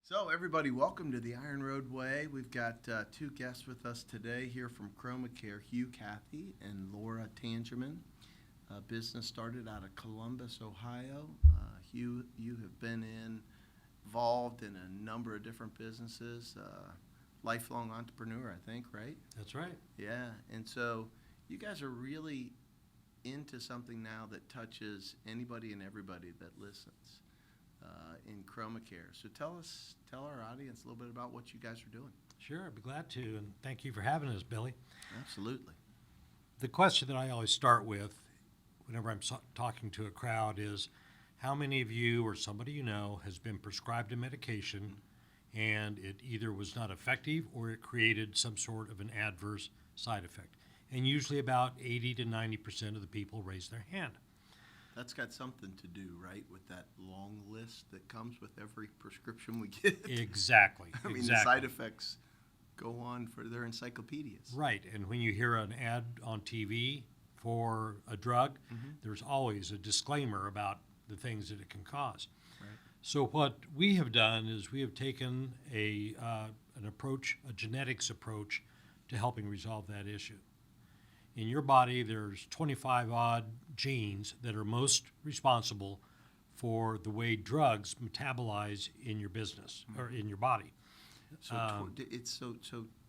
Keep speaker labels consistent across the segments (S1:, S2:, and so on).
S1: So, everybody, welcome to the IronRoad Way. We've got two guests with us today here from ChromoCare, Hugh Cathey and Larissa Tangeman. Business started out of Columbus, Ohio. Hugh, you have been involved in a number of different businesses. Lifelong entrepreneur, I think, right?
S2: That's right.
S1: Yeah, and so you guys are really into something now that touches anybody and everybody that listens. In ChromoCare. So tell our audience a little bit about what you guys are doing.
S2: Sure, I'd be glad to, and thank you for having us, Billy.
S1: Absolutely.
S2: The question that I always start with whenever I'm talking to a crowd is, how many of you or somebody you know has been prescribed a medication and it either was not effective or it created some sort of an adverse side effect? And usually about 80 to 90% of the people raise their hand.
S1: That's got something to do, right, with that long list that comes with every prescription we get.
S2: Exactly.
S1: I mean, the side effects go on for their encyclopedias.
S2: Right, and when you hear an ad on TV for a drug, there's always a disclaimer about the things that it can cause.
S1: Right.
S2: So what we have done is we have taken an approach, a genetics approach, to helping resolve that issue. In your body, there's 25 odd genes that are most responsible for the way drugs metabolize in your business or in your body.
S1: So it's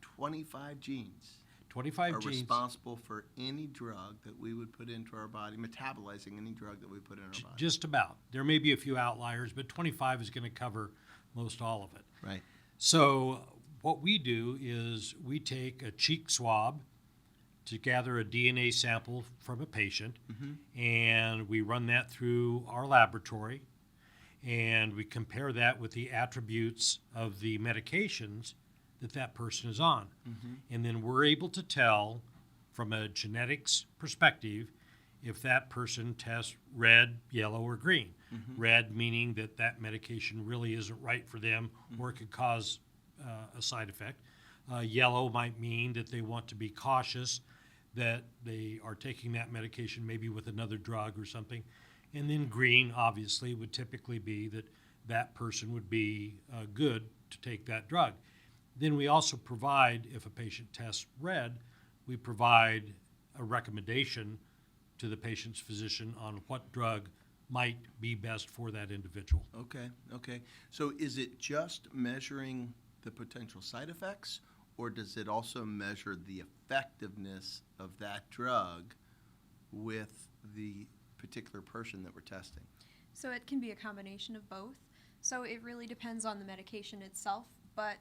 S1: 25 genes
S2: 25
S1: are
S2: genes
S1: responsible for any drug that we would put into our body, metabolizing any drug that we put in our body.
S2: Just about. There may be a few outliers, but 25 is going to cover most all of it.
S1: Right.
S2: So what we do is we take a cheek swab to gather a DNA sample from a patient, and we run that through our laboratory, and we compare that with the attributes of the medications that that person is on. And then we're able to tell from a genetics perspective if that person tests red, yellow, or green. Red meaning that that medication really isn't right for them or it could cause a side effect. Yellow might mean that they want to be cautious that they are taking that medication maybe with another drug or something. And then green, obviously, would typically be that that person would be good to take that drug. Then we also provide, if a patient tests red, we provide a recommendation to the patient's physician on what drug might be best for that individual.
S1: Okay. So is it just measuring the potential side effects, or does it also measure the effectiveness of that drug with the particular person that we're testing?
S3: So it can be a combination of both. So it really depends on the medication itself, but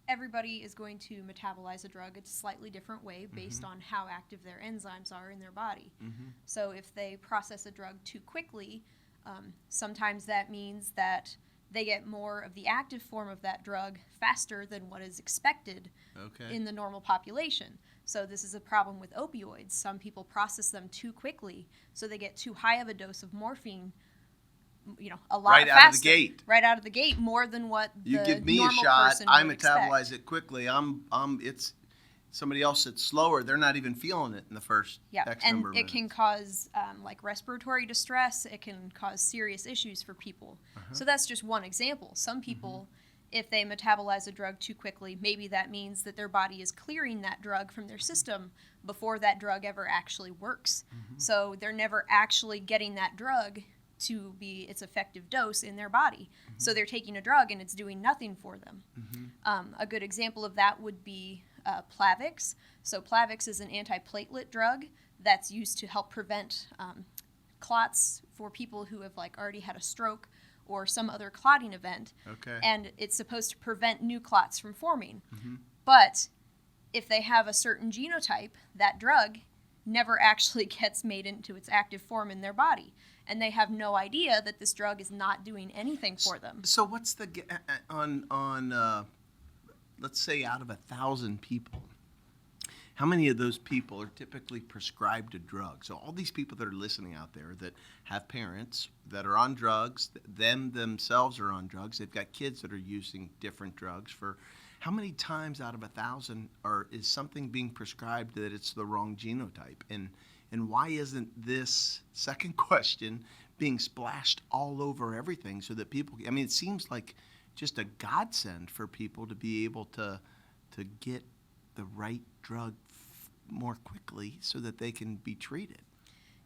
S3: everybody is going to metabolize a drug a slightly different way based on how active their enzymes are in their body. So if they process a drug too quickly, sometimes that means that they get more of the active form of that drug faster than what is expected in the normal population. So this is a problem with opioids. Some people process them too quickly, so they get too high of a dose of morphine, a lot
S1: right
S3: faster.
S1: Out of the gate.
S3: Right out of the gate, more than what
S1: you
S3: the
S1: give me a
S3: normal
S1: shot,
S3: person
S1: I
S3: would
S1: metabolize
S3: expect.
S1: it quickly. It's somebody else that's slower. They're not even feeling it in the first X
S3: and
S1: number of
S3: it
S1: minutes.
S3: can cause like respiratory distress. It can cause serious issues for people. So that's just one example. Some people, if they metabolize a drug too quickly, maybe that means that their body is clearing that drug from their system before that drug ever actually works. So they're never actually getting that drug to be its effective dose in their body. So they're taking a drug and it's doing nothing for them. A good example of that would be Plavix. So Plavix is an antiplatelet drug that's used to help prevent clots for people who have already had a stroke or some other clotting event. And it's supposed to prevent new clots from forming. But if they have a certain genotype, that drug never actually gets made into its active form in their body. And they have no idea that this drug is not doing anything for them.
S1: So what's the let's say out of 1,000 people, how many of those people are typically prescribed a drug? So all these people that are listening out there that have parents that are on drugs, themselves are on drugs, they've got kids that are using different drugs. For how many times out of 1,000 is something being prescribed that it's the wrong genotype? And why isn't this second question being splashed all over everything so that people, it seems like just a godsend for people to be able to get the right drug more quickly so that they can be treated.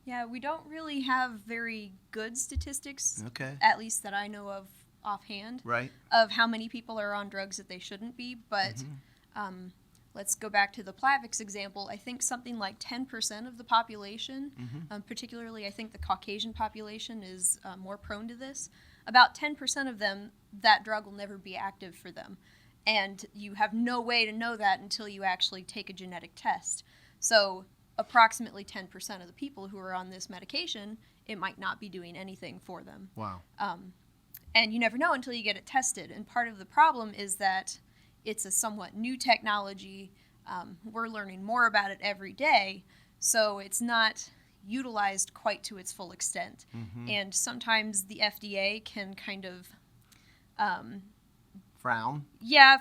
S3: Yeah, we don't really have very good statistics,
S1: Okay.
S3: at least that I know of offhand,
S1: Right.
S3: of how many people are on drugs that they shouldn't be. But let's go back to the Plavix example. I think something like 10% of the population, particularly I think the Caucasian population is more prone to this. About 10% of them, that drug will never be active for them. And you have no way to know that until you actually take a genetic test. So approximately 10% of the people who are on this medication, it might not be doing anything for them.
S1: Wow.
S3: And you never know until you get it tested. And part of the problem is that it's a somewhat new technology. We're learning more about it every day, so it's not utilized quite to its full extent. And sometimes the FDA can kind of
S1: Frown.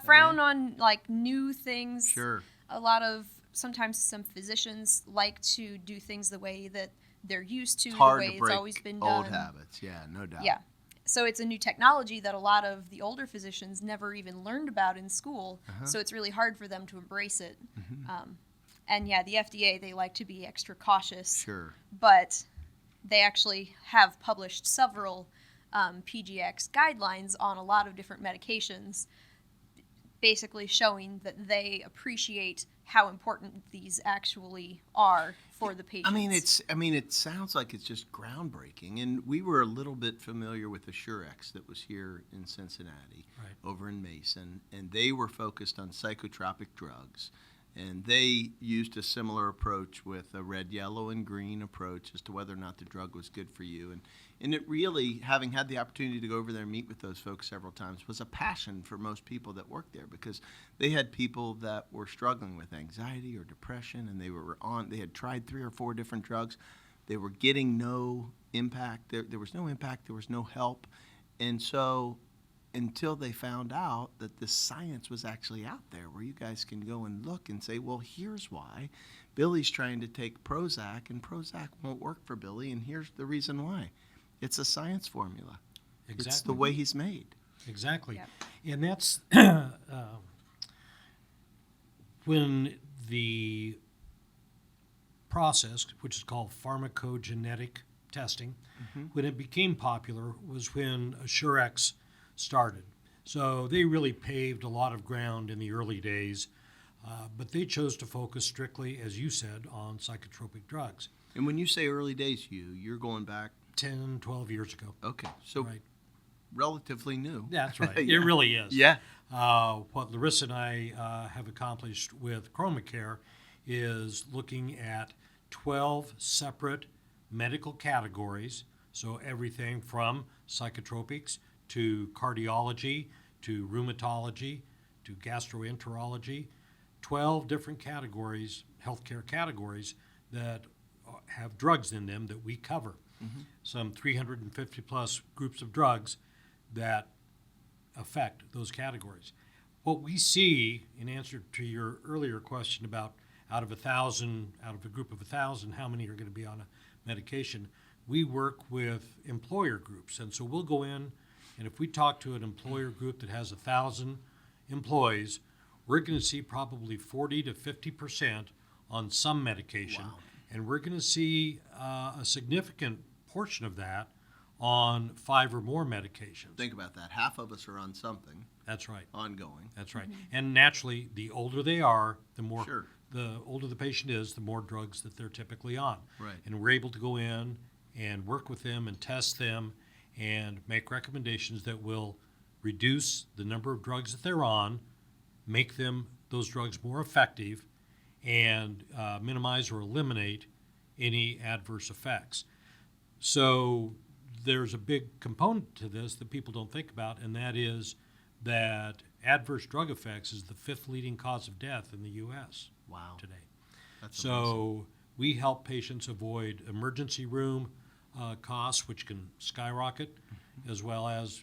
S3: frown on like new things.
S1: Sure.
S3: Sometimes some physicians like to do things the way that they're used to,
S1: It's
S3: the
S1: hard
S3: way
S1: to
S3: it's
S1: break
S3: always been done.
S1: old habits. Yeah, no doubt.
S3: Yeah. So it's a new technology that a lot of the older physicians never even learned about in school. So it's really hard for them to embrace it. And yeah, the FDA, they like to be extra cautious.
S1: Sure.
S3: But they actually have published several PGX guidelines on a lot of different medications, basically showing that they appreciate how important these actually are for the patients.
S1: I mean, it sounds like it's just groundbreaking. And we were a little bit familiar with the Surex that was here in Cincinnati, over in Mason, and they were focused on psychotropic drugs. And they used a similar approach with a red, yellow, and green approach as to whether or not the drug was good for you. And it really, having had the opportunity to go over there and meet with those folks several times, was a passion for most people that worked there, because they had people that were struggling with anxiety or depression, and they had tried 3 or 4 different drugs. They were getting no impact. There was no impact. There was no help. And so until they found out that the science was actually out there where you guys can go and look and say, well, here's why. Billy's trying to take Prozac, and Prozac won't work for Billy, and here's the reason why. It's a science formula.
S2: Exactly.
S1: It's the way he's made.
S2: Exactly.
S3: Yep.
S2: And that's when the process, which is called pharmacogenetic testing, when it became popular was when Surex started. So they really paved a lot of ground in the early days, but they chose to focus strictly, as you said, on psychotropic drugs.
S1: And when you say early days, you're going back
S2: 10, 12 years ago.
S1: Okay, so
S2: Right.
S1: relatively new.
S2: That's right.
S1: Yeah.
S2: It really is.
S1: Yeah.
S2: What Larissa and I have accomplished with ChromoCare is looking at 12 separate medical categories. So everything from psychotropics to cardiology to rheumatology to gastroenterology, 12 different categories, healthcare categories that have drugs in them that we cover. Some 350 plus groups of drugs that affect those categories. What we see, in answer to your earlier question about out of a group of 1,000, how many are going to be on a medication, we work with employer groups. And so we'll go in, and if we talk to an employer group that has 1,000 employees, we're going to see probably 40 to 50% on some medication.
S1: Wow.
S2: And we're going to see a significant portion of that on 5 or more medications.
S1: Think about that. Half of us are on something
S2: That's right.
S1: ongoing.
S2: That's right. And naturally, the older they are,
S1: Sure.
S2: the older the patient is, the more drugs that they're typically on.
S1: Right.
S2: And we're able to go in and work with them and test them and make recommendations that will reduce the number of drugs that they're on, make those drugs more effective, and minimize or eliminate any adverse effects. So there's a big component to this that people don't think about, and that is that adverse drug effects is the 5th leading cause of death in the U.S.
S1: Wow.
S2: today.
S1: That's amazing.
S2: So we help patients avoid emergency room costs, which can skyrocket, as well as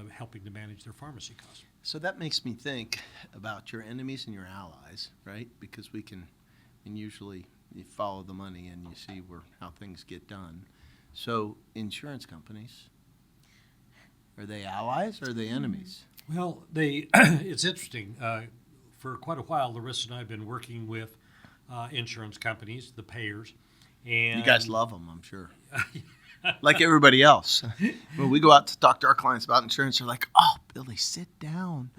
S2: helping to manage their pharmacy costs.
S1: So that makes me think about your enemies and your allies, right? Because we can, and usually you follow the money and you see how things get done. So insurance companies, are they allies or are they enemies?
S2: Well, it's interesting. For quite a while, Larissa and I have been working with insurance companies, the payers. And
S1: You guys love them, I'm sure. Like everybody else. When we go out to talk to our clients about insurance, they're like, "Oh, Billy, sit down.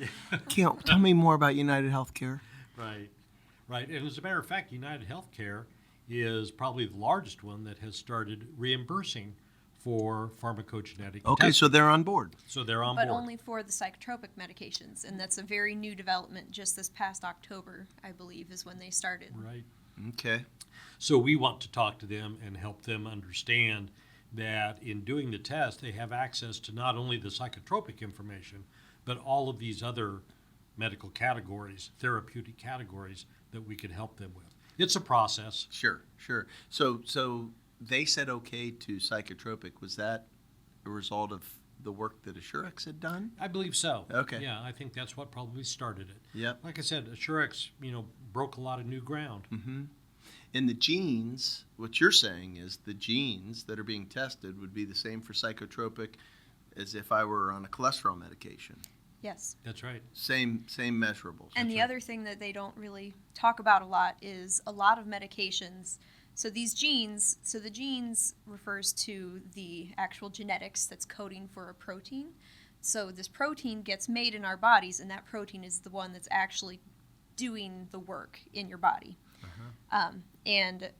S1: Can't tell me more about United Healthcare."
S2: Right, right. And as a matter of fact, United Healthcare is probably the largest one that has started reimbursing for pharmacogenetic
S1: Okay,
S2: testing.
S1: so they're on board.
S2: So they're on
S3: But
S2: board.
S3: only for the psychotropic medications, and that's a very new development. Just this past October, I believe, is when they started.
S2: Right.
S1: Okay.
S2: So we want to talk to them and help them understand that in doing the test, they have access to not only the psychotropic information, but all of these other medical categories, therapeutic categories that we can help them with. It's a process.
S1: Sure, sure. So they said okay to psychotropic. Was that a result of the work that Assurex had done?
S2: I believe so.
S1: Okay.
S2: Yeah, I think that's what probably started it.
S1: Yep.
S2: Like I said, Assurex, broke a lot of new ground.
S1: Mm-hmm. And the genes, what you're saying is the genes that are being tested would be the same for psychotropic as if I were on a cholesterol medication.
S3: Yes.
S2: That's right.
S1: Same measurables.
S3: And the other thing that they don't really talk about a lot is a lot of medications. So the genes refers to the actual genetics that's coding for a protein. So this protein gets made in our bodies, and that protein is the one that's actually doing the work in your body. And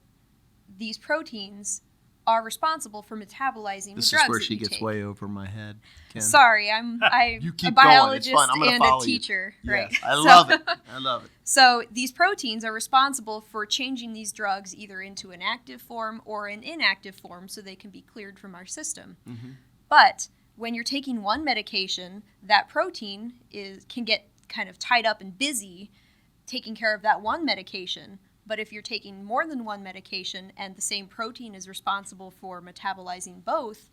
S3: these proteins are responsible for metabolizing
S1: This
S3: the drugs
S1: is where
S3: that
S1: she
S3: you
S1: gets
S3: take.
S1: way over my head, Ken.
S3: Sorry, I'm
S1: You
S3: a
S1: keep going. It's
S3: biologist
S1: fine. I'm gonna
S3: and a
S1: follow you.
S3: teacher,
S1: Yes,
S3: right?
S1: I love it. I love it.
S3: So these proteins are responsible for changing these drugs either into an active form or an inactive form so they can be cleared from our system.
S1: Mm-hmm.
S3: But when you're taking one medication, that protein can get kind of tied up and busy taking care of that one medication. But if you're taking more than one medication and the same protein is responsible for metabolizing both,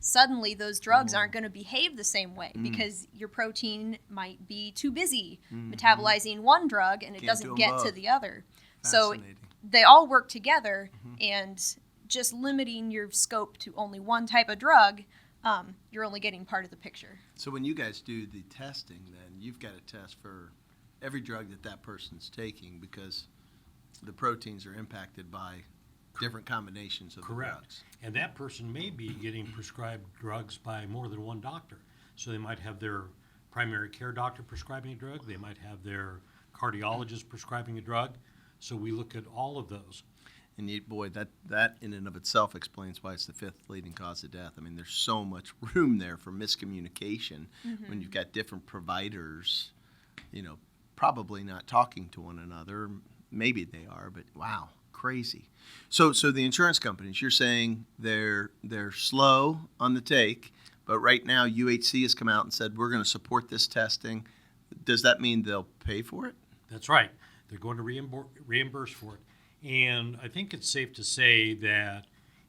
S3: suddenly those drugs aren't going to behave the same way because your protein might be too busy metabolizing one drug and it
S1: Can't do
S3: doesn't
S1: 'em
S3: get to
S1: both.
S3: the other. So
S1: Fascinating.
S3: they all work together, and just limiting your scope to only one type of drug, you're only getting part of the picture.
S1: So when you guys do the testing, then you've got to test for every drug that person's taking because the proteins are impacted by different combinations of the
S2: Correct.
S1: drugs.
S2: And that person may be getting prescribed drugs by more than one doctor. So they might have their primary care doctor prescribing a drug. They might have their cardiologist prescribing a drug. So we look at all of those.
S1: And that in and of itself explains why it's the 5th leading cause of death. I mean, there's so much room there for miscommunication when you've got different providers, probably not talking to one another. Maybe they are, but wow, crazy. So the insurance companies, you're saying they're slow on the take, but right now UHC has come out and said we're going to support this testing. Does that mean they'll pay for it?
S2: That's right. They're going to reimburse for it. And I think it's safe to say that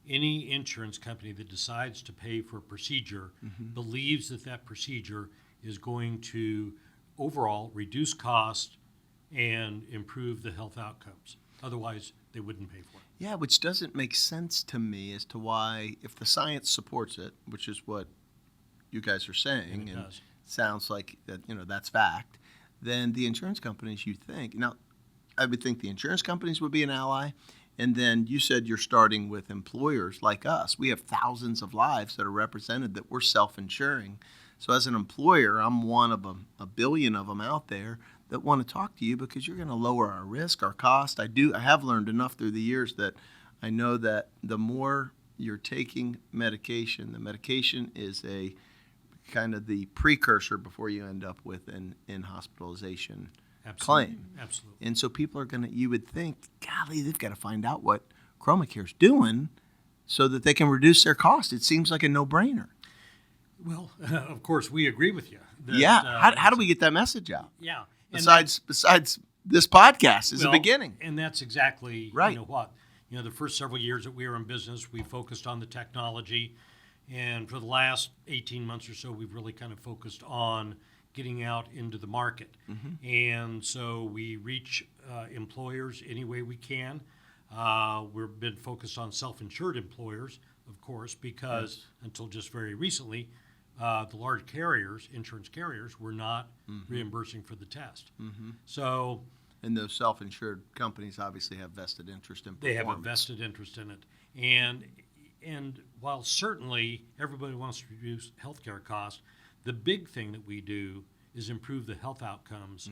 S2: any insurance company that decides to pay for a procedure believes that procedure is going to overall reduce cost and improve the health outcomes. Otherwise, they wouldn't pay for it.
S1: Yeah, which doesn't make sense to me as to why, if the science supports it, which is what you guys are saying,
S2: And it
S1: and
S2: does.
S1: sounds like that, that's fact, then the insurance companies, you think, now, I would think the insurance companies would be an ally, and then you said you're starting with employers like us. We have thousands of lives that are represented that we're self-insuring. So as an employer, I'm one of a billion of them out there that want to talk to you because you're going to lower our risk, our cost. I have learned enough through the years that I know that the more you're taking medication, the medication is a kind of the precursor before you end up with an in-hospitalization claim.
S2: Absolutely.
S1: And so people are going to, you would think, golly, they've got to find out what ChromoCare's doing so that they can reduce their cost. It seems like a no-brainer.
S2: Well, of course, we agree with you. that,
S1: Yeah. How do we get that message out?
S2: Yeah. And
S1: Besides this podcast is a
S2: well,
S1: beginning.
S2: And that's exactly
S1: Right.
S2: what. The first several years that we were in business, we focused on the technology. And for the last 18 months or so, we've really kind of focused on getting out into the market. And so we reach employers any way we can. We've been focused on self-insured employers, of course, because until just very recently, the large carriers, insurance carriers, were not reimbursing for the test. So
S1: And those self-insured companies obviously have vested interest in
S2: they
S1: performance.
S2: have a vested interest in it. And while certainly everybody wants to reduce healthcare costs, the big thing that we do is improve the health outcomes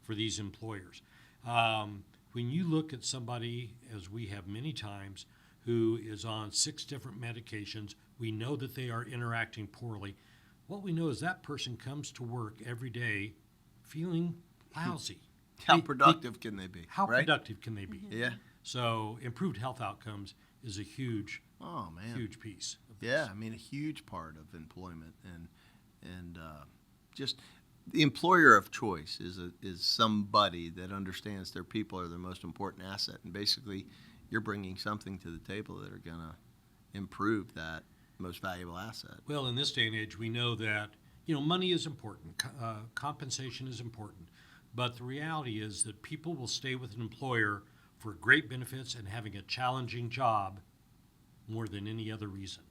S2: for these employers. When you look at somebody, as we have many times, who is on 6 different medications, we know that they are interacting poorly. What we know is that person comes to work every day feeling lousy.
S1: How productive can they be?
S2: How
S1: right?
S2: productive can they be?
S1: Yeah.
S2: So improved health outcomes is a huge,
S1: Oh man.
S2: huge piece of this.
S1: Yeah, I mean a huge part of employment, and just the employer of choice is somebody that understands their people are their most important asset, and basically you're bringing something to the table that are going to improve that most valuable asset.
S2: Well, in this day and age, we know that money is important, compensation is important, but the reality is that people will stay with an employer for great benefits and having a challenging job more than any other reason.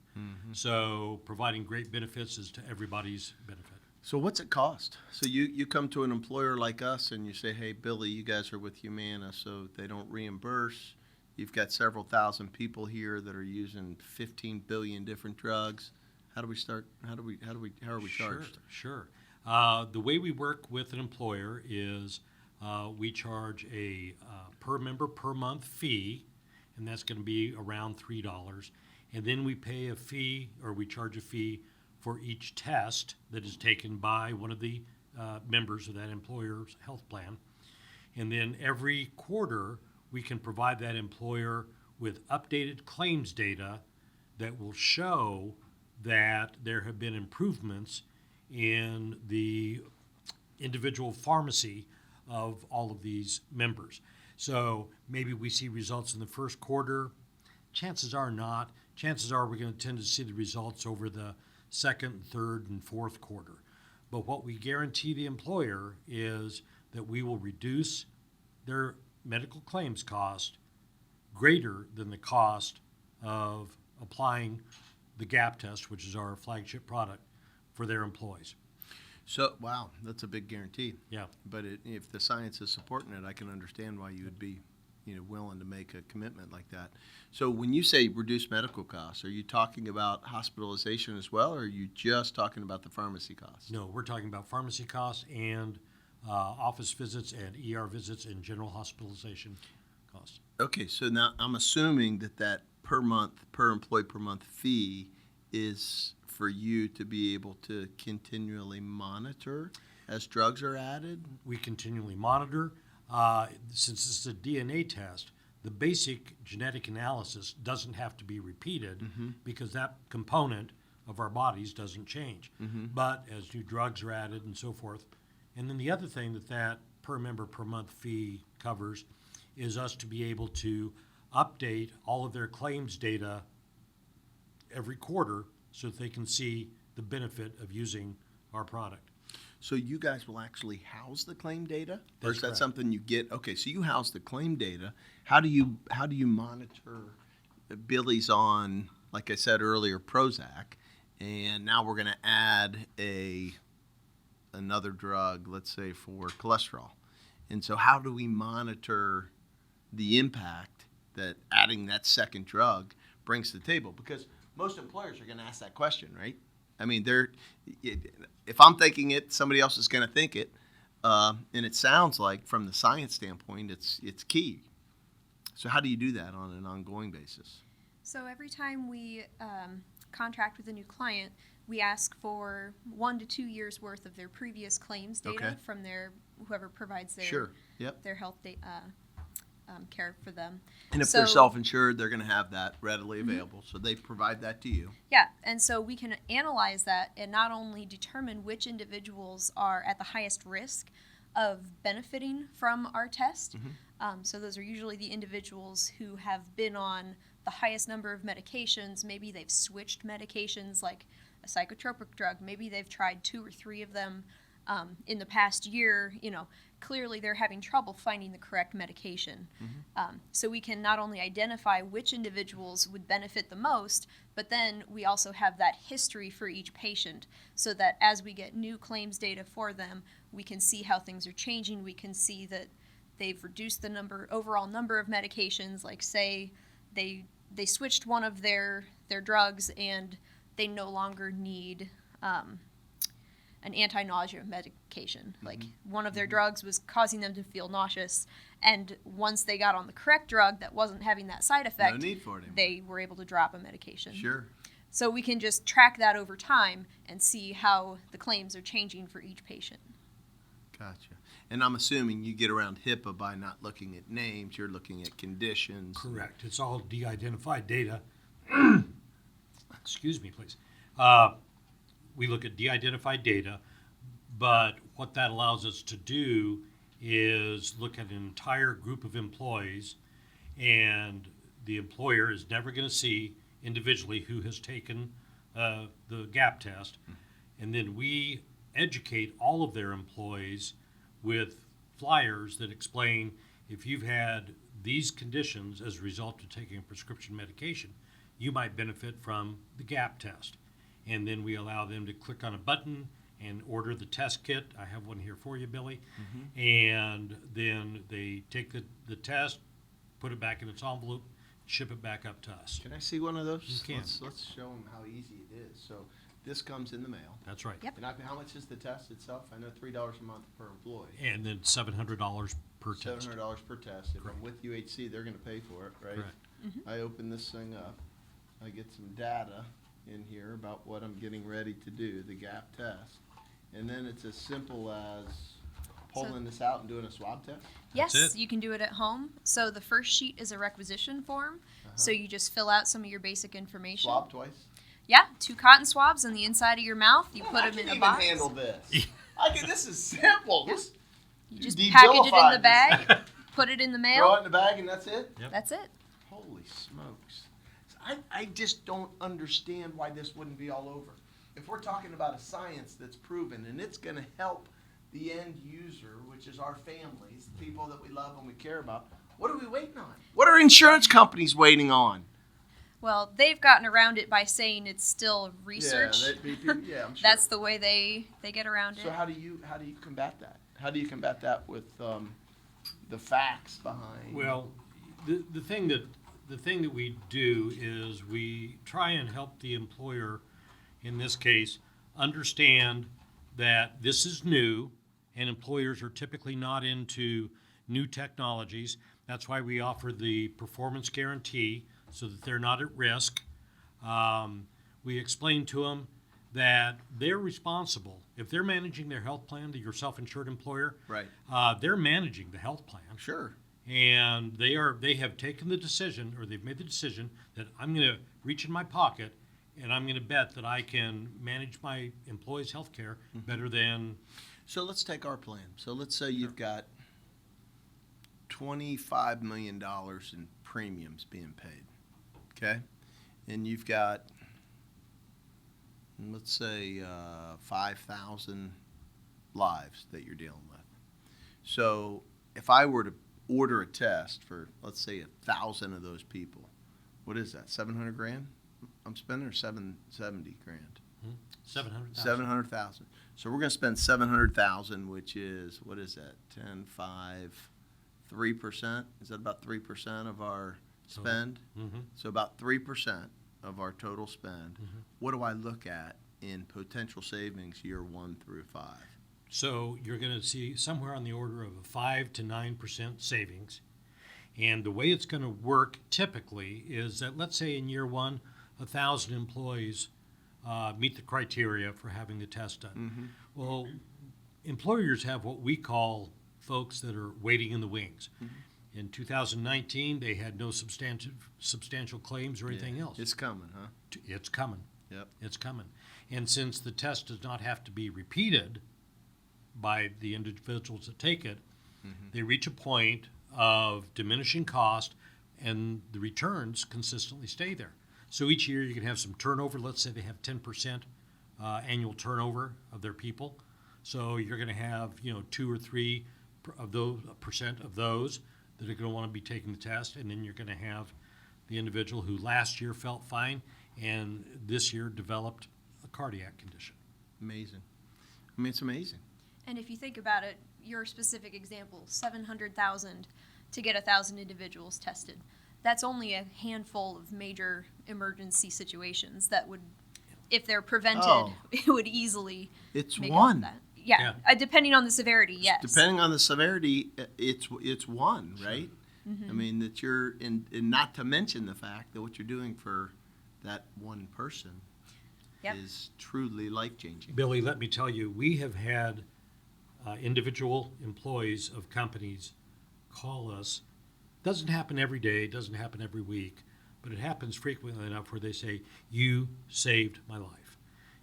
S2: So providing great benefits is to everybody's benefit.
S1: So what's it cost? So you come to an employer like us and you say, hey, Billy, you guys are with Humana, so they don't reimburse. You've got several thousand people here that are using 15 billion different drugs. How do we start? How are we charged?
S2: Sure. The way we work with an employer is we charge a per member per month fee, and that's going to be around $3. And then we pay a fee, or we charge a fee for each test that is taken by one of the members of that employer's health plan. And then every quarter, we can provide that employer with updated claims data that will show that there have been improvements in the individual pharmacy of all of these members. So maybe we see results in the first quarter. Chances are not. Chances are we're going to tend to see the results over the second, third, and fourth quarter. But what we guarantee the employer is that we will reduce their medical claims cost greater than the cost of applying the GAP test, which is our flagship product, for their employees.
S1: So, wow, that's a big guarantee.
S2: Yeah.
S1: But if the science is supporting it, I can understand why you would be, willing to make a commitment like that. So, when you say reduce medical costs, are you talking about hospitalization as well, or are you just talking about the pharmacy costs?
S2: No, we're talking about pharmacy costs and office visits and ER visits and general hospitalization costs.
S1: Okay, so now I'm assuming that per employee per month fee is for you to be able to continually monitor as drugs are added?
S2: We continually monitor. Since this is a DNA test, the basic genetic analysis doesn't have to be repeated because that component of our bodies doesn't change. But as new drugs are added and so forth. And then the other thing that per member per month fee covers is us to be able to update all of their claims data every quarter so that they can see the benefit of using our product.
S1: So you guys will actually house the claim data, or
S2: That's
S1: is that
S2: correct.
S1: something you get? Okay, so you house the claim data. How do you monitor Billy's on, like I said earlier, Prozac, and now we're going to add another drug, let's say for cholesterol, and so how do we monitor the impact that adding that second drug brings to the table? Because most employers are going to ask that question, right? I mean, if I'm thinking it, somebody else is going to think it, and it sounds like, from the science standpoint, it's key. So how do you do that on an ongoing basis?
S3: So every time we contract with a new client, we ask for 1 to 2 years worth of their previous claims data
S1: Okay.
S3: from whoever provides their
S1: Sure. Yep.
S3: their health care for them.
S1: And if
S3: So-
S1: they're self-insured, they're going to have that readily available. So they provide that to you.
S3: Yeah, and so we can analyze that and not only determine which individuals are at the highest risk of benefiting from our test. So those are usually the individuals who have been on the highest number of medications. Maybe they've switched medications like a psychotropic drug. Maybe they've tried 2 or 3 of them in the past year, clearly they're having trouble finding the correct medication. So we can not only identify which individuals would benefit the most, but then we also have that history for each patient so that as we get new claims data for them, we can see how things are changing. We can see that they've reduced the overall number of medications, like say they switched one of their drugs and they no longer need an anti-nausea medication. Like one of their drugs was causing them to feel nauseous, and once they got on the correct drug that wasn't having that side effect,
S1: No need for it anymore.
S3: they were able to drop a medication.
S1: Sure.
S3: So we can just track that over time and see how the claims are changing for each patient.
S1: Gotcha. And I'm assuming you get around HIPAA by not looking at names, you're looking at conditions.
S2: Correct. It's all de-identified data. Excuse me, please. We look at de-identified data, but what that allows us to do is look at an entire group of employees, and the employer is never going to see individually who has taken the gap test. And then we educate all of their employees with flyers that explain if you've had these conditions as a result of taking a prescription medication, you might benefit from the gap test. And then we allow them to click on a button and order the test kit. I have one here for you, Billy. And then they take the test, put it back in its envelope, ship it back up to us.
S1: Can I see one of those?
S2: You can.
S1: Let's show them how easy it is. So this comes in the mail.
S2: That's right.
S3: Yep.
S1: And how much is the test itself? I know $3 a month per employee.
S2: And then $700 per test.
S1: $700 per test. If
S2: Correct.
S1: I'm with UHC, they're going to pay for it, right?
S2: Correct.
S1: I open this thing up. I get some data in here about what I'm getting ready to do, the gap test. And then it's as simple as pulling this out and doing a swab test?
S3: Yes,
S2: That's it.
S3: you can do it at home. So the first sheet is a requisition form. So you just fill out some of your basic information.
S1: Swab twice?
S3: Yeah, 2 cotton swabs on the inside of your mouth. You put
S1: I
S3: them in
S1: can
S3: a box.
S1: even handle this. This is simple.
S3: Yeah.
S1: This,
S3: You just package it in
S1: debilified
S3: the
S1: this
S3: bag,
S1: thing.
S3: put it in the
S1: Throw
S3: mail.
S1: it in the bag and that's it?
S2: Yep.
S3: That's it.
S1: Holy smokes. I just don't understand why this wouldn't be all over. If we're talking about a science that's proven and it's going to help the end user, which is our families, the people that we love and we care about, what are we waiting on? What are insurance companies waiting on?
S3: Well, they've gotten around it by saying it's still research.
S1: Yeah, I'm sure.
S3: That's the way they get around
S1: So
S3: it.
S1: how do you combat that? How do you combat that with the facts behind?
S2: Well, the thing that we do is we try and help the employer, in this case, understand that this is new, and employers are typically not into new technologies. That's why we offer the performance guarantee so that they're not at risk. We explain to them that they're responsible. If they're managing their health plan to your self-insured employer,
S1: Right.
S2: they're managing the health plan.
S1: Sure.
S2: And they have taken the decision, or they've made the decision that I'm going to reach in my pocket and I'm going to bet that I can manage my employees' health care better than.
S1: So let's take our plan. So let's say you've got $25 million in premiums being paid, okay? And you've got, let's say, 5,000 lives that you're dealing with. So if I were to order a test for, let's say, 1,000 of those people, what is that, 700 grand I'm spending, or 770 grand?
S2: 700,000.
S1: 700,000. So we're going to spend 700,000, which is, what is that? 10, 5, 3%? Is that about 3% of our spend?
S2: Mm-hmm.
S1: So about 3% of our total spend. What do I look at in potential savings year 1 through 5?
S2: So you're going to see somewhere on the order of a 5 to 9% savings. And the way it's going to work typically is that, let's say in year 1, 1,000 employees meet the criteria for having the test done. Well, employers have what we call folks that are waiting in the wings. In 2019, they had no substantial claims or anything else.
S1: It's coming, huh?
S2: It's coming.
S1: Yep.
S2: It's coming. And since the test does not have to be repeated by the individuals that take it, they reach a point of diminishing cost, and the returns consistently stay there. So each year you can have some turnover. Let's say they have 10% annual turnover of their people. So you're going to have, 2 or 3 of those percent of those that are going to want to be taking the test, and then you're going to have the individual who last year felt fine and this year developed a cardiac condition.
S1: Amazing. I mean, it's amazing.
S3: And if you think about it, your specific example, 700,000 to get 1,000 individuals tested. That's only a handful of major emergency situations that would, if they're prevented, it would easily
S1: It's
S3: make
S1: one.
S3: up that. Yeah, depending on the severity, yes.
S1: Depending on the severity, it's one, right?
S3: Mm-hmm.
S1: I mean, that you're, and not to mention the fact that what you're doing for that one person
S3: Yep.
S1: is truly life-changing.
S2: Billy, let me tell you, we have had individual employees of companies call us. Doesn't happen every day, doesn't happen every week, but it happens frequently enough where they say, "You saved my life."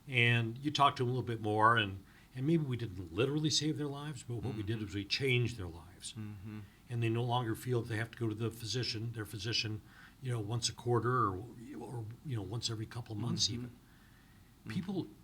S2: And you talk to them a little bit more, and maybe we didn't literally save their lives, but what we did is we changed their lives.
S1: Mm-hmm.
S2: And they no longer feel that they have to go to their physician, once a quarter or once every couple of months even.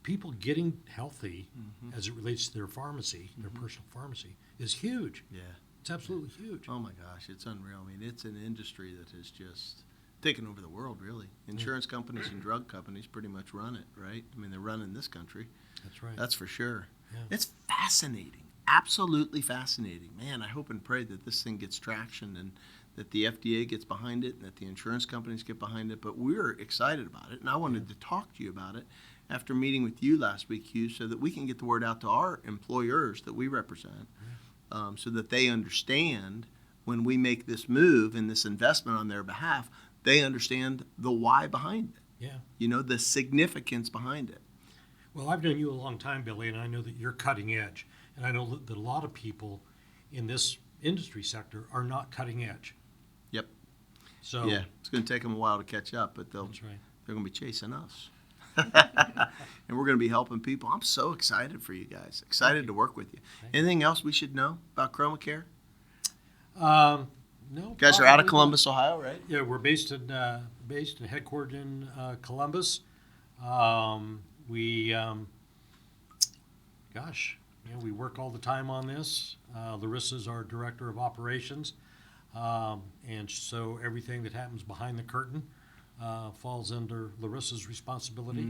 S2: People getting healthy as it relates to their pharmacy, their personal pharmacy, is huge.
S1: Yeah.
S2: It's absolutely huge.
S1: Oh my gosh, it's unreal. I mean, it's an industry that has just taken over the world, really. Insurance companies and drug companies pretty much run it, right? I mean, they're running this country.
S2: That's right.
S1: That's for sure.
S2: Yeah.
S1: It's fascinating, absolutely fascinating. Man, I hope and pray that this thing gets traction and that the FDA gets behind it and that the insurance companies get behind it. But we're excited about it, and I wanted to talk to you about it after meeting with you last week, Hugh, so that we can get the word out to our employers that we represent, so that they understand when we make this move and this investment on their behalf, they understand the why behind it.
S2: Yeah.
S1: The significance behind it.
S2: Well, I've known you a long time, Billy, and I know that you're cutting edge. And I know that a lot of people in this industry sector are not cutting edge.
S1: Yep.
S2: So
S1: Yeah, it's going to take them a while to catch up, but
S2: that's right.
S1: they're going to be chasing us. And we're going to be helping people. I'm so excited for you guys. Excited to work with you. Anything else we should know about ChromoCare?
S2: No.
S1: You guys are out of Columbus, Ohio, right?
S2: Yeah, we're based and headquartered in Columbus. We work all the time on this. Larissa's our director of operations, and so everything that happens behind the curtain falls under Larissa's responsibility,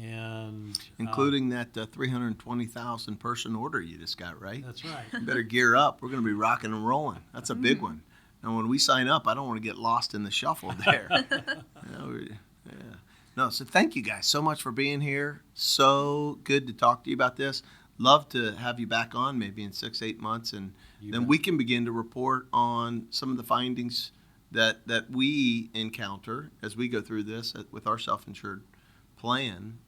S2: and
S1: Including that 320,000 person order you just got, right?
S2: that's right.
S1: You better gear up. We're going to be rocking and rolling. That's a big one. And when we sign up, I don't want to get lost in the shuffle there. Yeah. No, so thank you guys so much for being here. So good to talk to you about this. Love to have you back on maybe in 6-8 months, and then we can begin to report on some of the findings that we encounter as we go through this with our self-insured plan,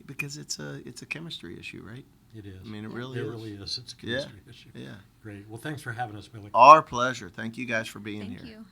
S1: because it's a chemistry issue, right?
S2: It is.
S1: I mean, it really is.
S2: It's a chemistry issue.
S1: Yeah.
S2: Great. Well, thanks for having us, Billy.
S1: Our pleasure. Thank you guys for being here.
S3: Thank you.